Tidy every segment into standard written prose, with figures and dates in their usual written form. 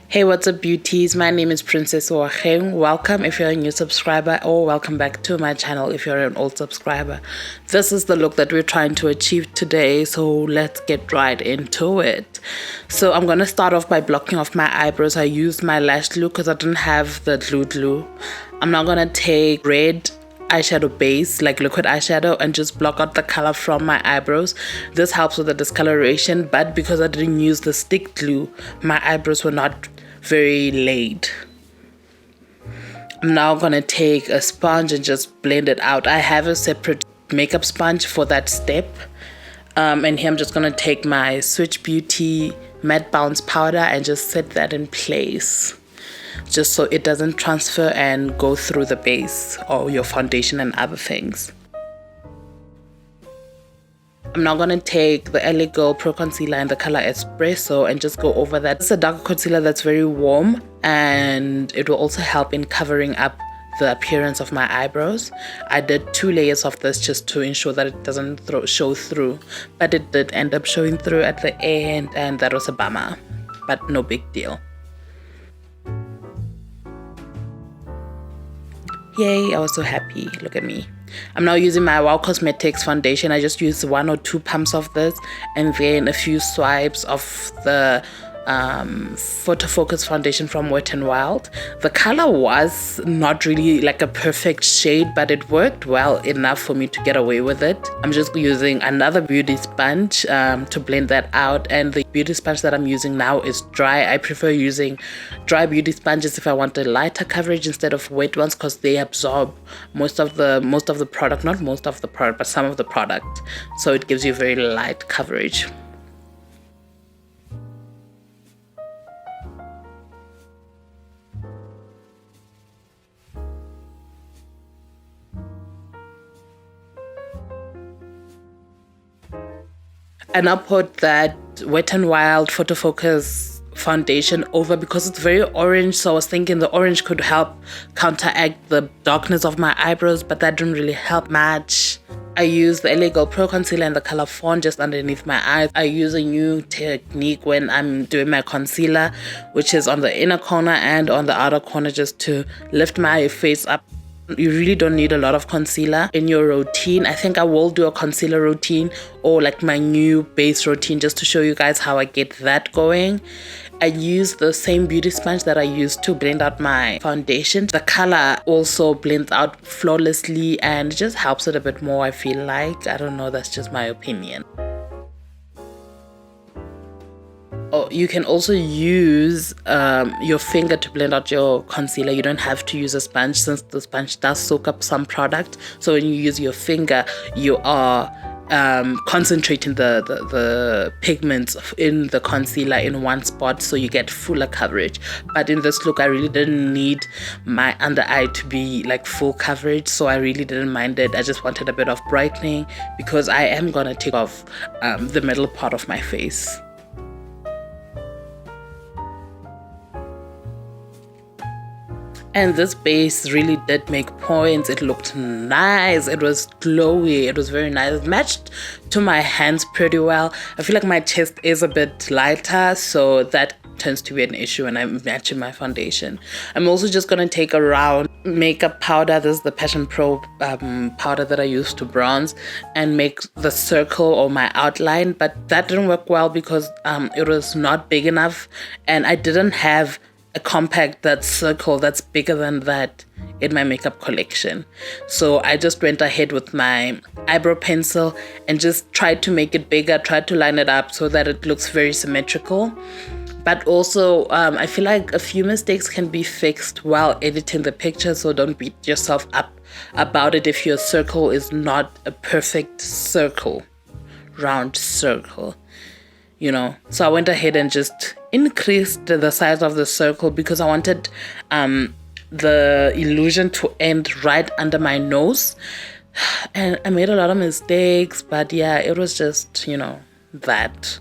Hey, what's up, beauties? My name is Princess Oageng. Welcome if you're a new subscriber, or welcome back to my channel if you're an old subscriber. This is the look that we're trying to achieve today, so let's get right into it. So I'm going to start off by blocking off my eyebrows. I used my lash glue because I didn't have the glue. I'm now going to take red eyeshadow base, like liquid eyeshadow, and just block out the color from my eyebrows. This helps with the discoloration, but because I didn't use the stick glue, my eyebrows were not very laid. I'm now gonna take a sponge and just blend it out. I have a separate makeup sponge for that step. And here I'm just gonna take my Switch Beauty matte bounce powder and just set that in place, just so it doesn't transfer and go through the base or your foundation and other things. I'm now going to take the LA Girl Pro Concealer in the color Espresso and just go over that. It's a darker concealer that's very warm, and it will also help in covering up the appearance of my eyebrows. I did 2 layers of this just to ensure that it doesn't show through, but it did end up showing through at the end, and that was a bummer, but no big deal. Yay, I was so happy. Look at me. I'm now using my Wow Cosmetics foundation. I just used 1 or 2 pumps of this and then a few swipes of the Photo Focus foundation from Wet n Wild. The color was not really like a perfect shade, but it worked well enough for me to get away with it. I'm just using another beauty sponge to blend that out, and the beauty sponge that I'm using now is dry. I prefer using dry beauty sponges if I want a lighter coverage instead of wet ones, because they absorb most of the product, not most of the product, but some of the product, so it gives you very light coverage. And I put that Wet n Wild Photo Focus foundation over because it's very orange, so I was thinking the orange could help counteract the darkness of my eyebrows, but that didn't really help much. I use the LA Girl Pro Concealer in the color Fawn just underneath my eyes. I use a new technique when I'm doing my concealer, which is on the inner corner and on the outer corner, just to lift my face up. You really don't need a lot of concealer in your routine. I think I will do a concealer routine, or like my new base routine, just to show you guys how I get that going. I use the same beauty sponge that I used to blend out my foundation. The color also blends out flawlessly and just helps it a bit more, I feel like. I don't know, that's just my opinion. Oh, you can also use your finger to blend out your concealer. You don't have to use a sponge, since the sponge does soak up some product. So when you use your finger, you are concentrating the pigments in the concealer in one spot, so you get fuller coverage. But in this look, I really didn't need my under eye to be like full coverage, so I really didn't mind it. I just wanted a bit of brightening because I am gonna take off the middle part of my face. And this base really did make points. It looked nice. It was glowy. It was very nice. It matched to my hands pretty well. I feel like my chest is a bit lighter, so that tends to be an issue when I'm matching my foundation. I'm also just going to take a round makeup powder. This is the Passion Pro powder that I use to bronze and make the circle or my outline. But that didn't work well because it was not big enough, and I didn't have a compact that circle that's bigger than that in my makeup collection. So I just went ahead with my eyebrow pencil and just tried to make it bigger, tried to line it up so that it looks very symmetrical. But also, I feel like a few mistakes can be fixed while editing the picture, so don't beat yourself up about it if your circle is not a perfect circle, round circle. You know, so I went ahead and just increased the size of the circle because I wanted the illusion to end right under my nose. And I made a lot of mistakes, but yeah, it was just, you know, that.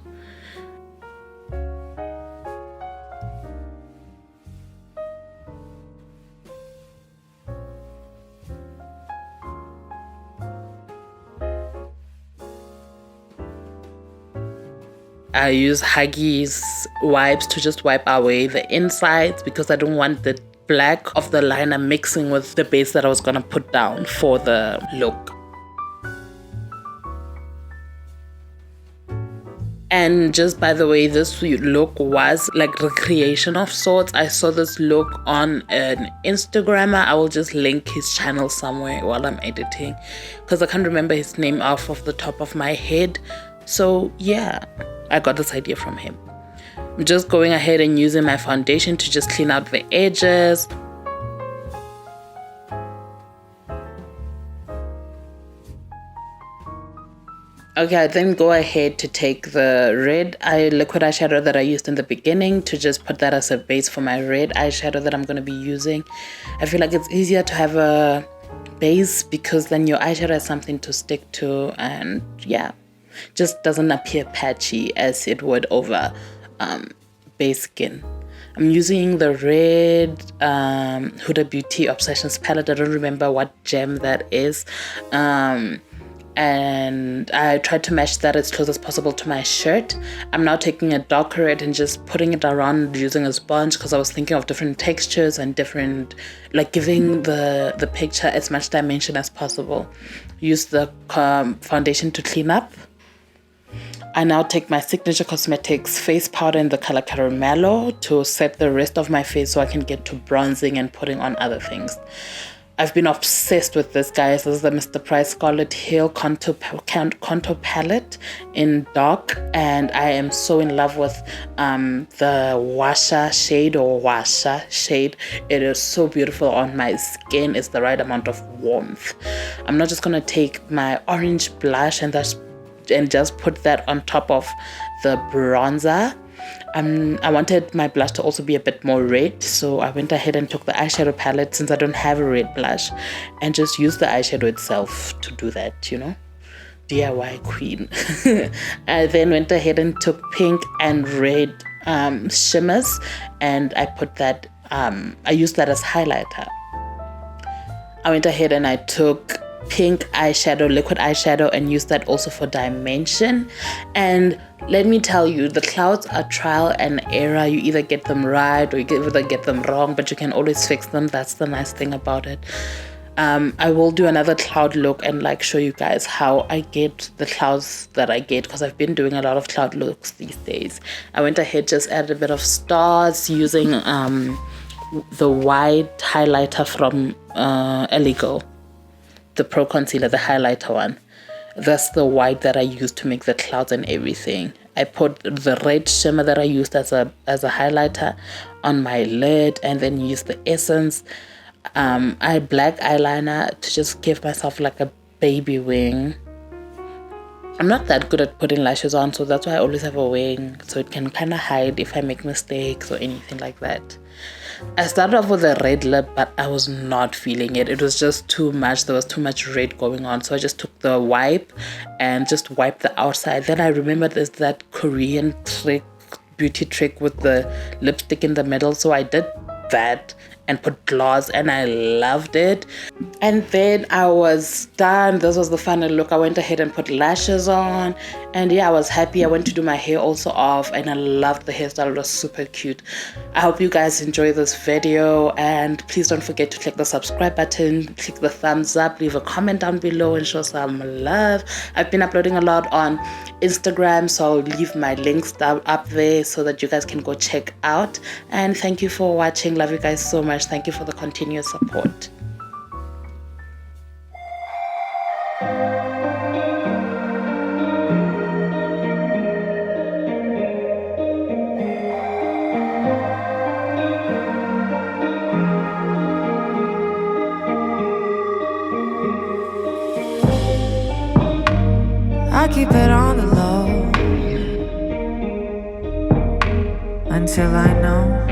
I use Huggies wipes to just wipe away the insides because I don't want the black of the liner mixing with the base that I was going to put down for the look. And just by the way, this look was like recreation of sorts. I saw this look on an Instagrammer. I will just link his channel somewhere while I'm editing because I can't remember his name off of the top of my head. So yeah, I got this idea from him. I'm just going ahead and using my foundation to just clean out the edges. Okay, I then go ahead to take the red liquid eyeshadow that I used in the beginning to just put that as a base for my red eyeshadow that I'm going to be using. I feel like it's easier to have a base because then your eyeshadow has something to stick to, and yeah, just doesn't appear patchy as it would over base skin. I'm using the red Huda Beauty Obsessions palette. I don't remember what gem that is. And I tried to match that as close as possible to my shirt. I'm now taking a darker red and just putting it around using a sponge because I was thinking of different textures and different, like giving the picture as much dimension as possible. Use the foundation to clean up. I now take my Signature Cosmetics face powder in the color Caramello to set the rest of my face so I can get to bronzing and putting on other things. I've been obsessed with this, guys. This is the Mr. Price Scarlet Hill contour palette in dark, and I am so in love with the Washa shade. It is so beautiful on my skin. It's the right amount of warmth. I'm not just gonna take my orange blush and just put that on top of the bronzer. I wanted my blush to also be a bit more red, so I went ahead and took the eyeshadow palette since I don't have a red blush and just used the eyeshadow itself to do that, you know. DIY queen. I then went ahead and took pink and red shimmers, and I put that, I used that as highlighter. I went ahead and I took pink eyeshadow, liquid eyeshadow, and use that also for dimension. And let me tell you, the clouds are trial and error. You either get them right or you either get them wrong, but you can always fix them. That's the nice thing about it. I will do another cloud look and like show you guys how I get the clouds that I get, because I've been doing a lot of cloud looks these days. I went ahead, just added a bit of stars using the white highlighter from Eligo. The Pro Concealer, the highlighter one. That's the white that I used to make the clouds and everything. I put the red shimmer that I used as a highlighter on my lid, and then used the essence. I had black eyeliner to just give myself like a baby wing. I'm not that good at putting lashes on, so that's why I always have a wing, so it can kind of hide if I make mistakes or anything like that. I started off with a red lip, but I was not feeling it. It was just too much. There was too much red going on. So I just took the wipe and just wiped the outside. Then I remembered there's that Korean beauty trick with the lipstick in the middle. So I did that and put gloss, and I loved it. And then I was done. This was the final look. I went ahead and put lashes on, and yeah, I was happy. I went to do my hair also off, and I loved the hairstyle. It was super cute. I hope you guys enjoy this video, and please don't forget to click the subscribe button, click the thumbs up, leave a comment down below and show some love. I've been uploading a lot on Instagram, so I'll leave my links up there so that you guys can go check out. And thank you for watching. Love you guys so much. Thank you for the continuous support. I keep it on the low until I know